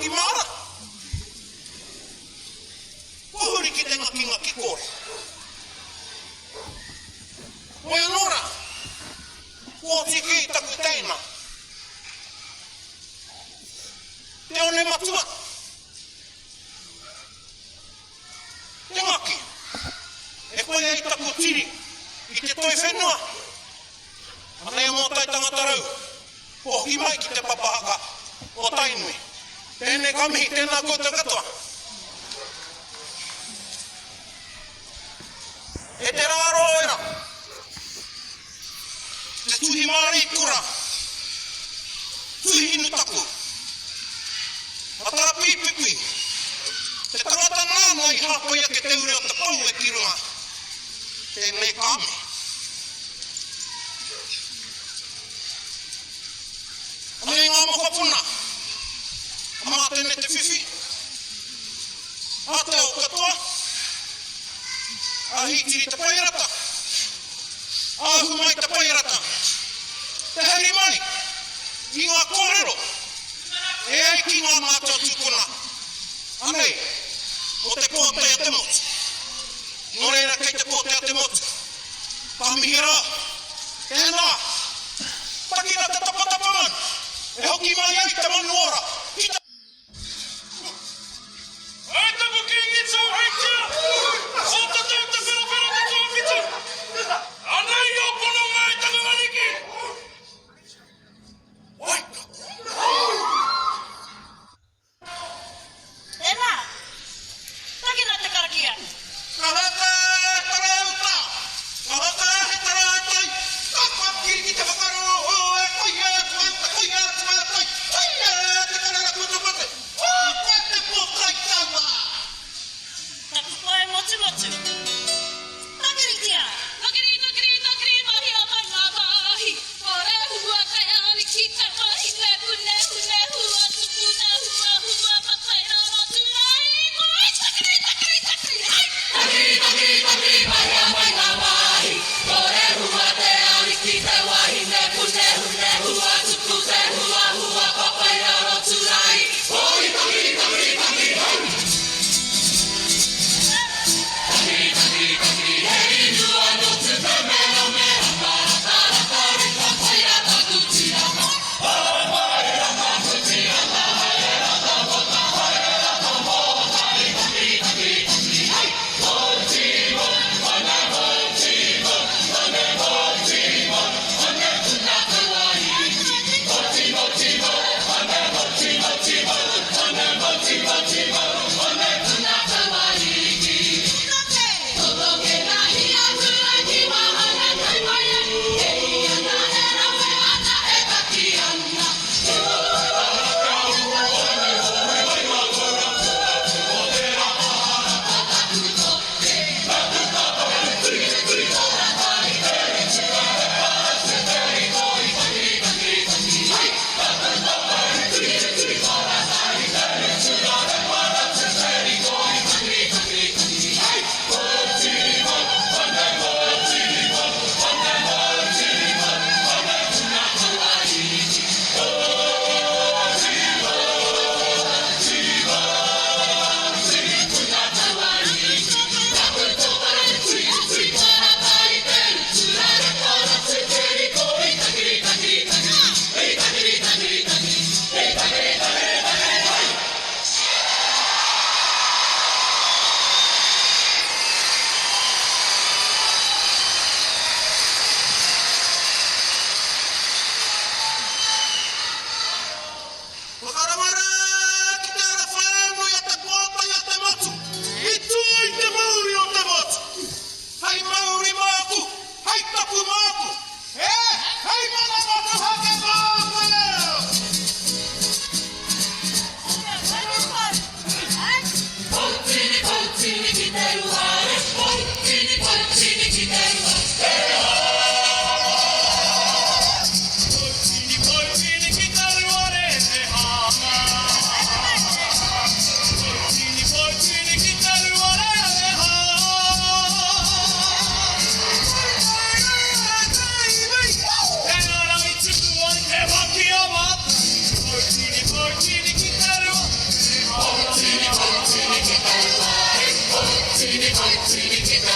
ki mara. Kuhuri ki te ngaki kore. Moe anora. Kua tiki i taku teina. Te one matua. Te ngaki. E koe ei taku tiri. I te toi whenua. Anei mō tai tangata rau. Pohi mai ki te papahaka o tainui. Tēnei kamihi tēnā koutou katoa. E te raro oira. Te tuhi mārei kura. Tuhi inu taku. Atara pipipi. Te karata nāna i hāpai ake te ure o te pau e ki runga. Tēnei kami. Anei ngā mokapuna. Amā tēne te whiwhi. A te o katoa. A hitiri te pairata. A humai te pairata. Te heri mai. I ngā kōrero. E ai ki ngā mātua tūkuna. Anei, o te pōtai a te motu. Nō reira kei te pōtai a te motu. Pāmihira. Tēnā. Takina te tapatapaman. E hoki mai ai te manu ora. Kita. Ai te bukingi tau haitia. O te tau te whenawhena te tōwhitu. Anei o pono ngai te ngawaniki. Oi. Ena. Takina te karakia. Kahata tarauta. Kahata he tarautai. Kapa kiri te whakaro. Oe koia tuanta koia tuanta. Koia te karara kutu pate. O koe te pōtai taua. Taku koe motu motu. Takiri kia. Takiri, takiri, takiri, mahi o tai ngā wahi. Kore hua kai ani ki te wahi. Hune, hune, hua tupu na hua, hua patai na motu rai. Koi, takiri, takiri, takiri, hai. Takiri, takiri, takiri, mahi o tai ngā wahi. Kore hua te ani ki te wahi. Hune, hune, hua tupu te hua, hua patai na motu rai. Koi, takiri, takiri, takiri, hai. Sini kita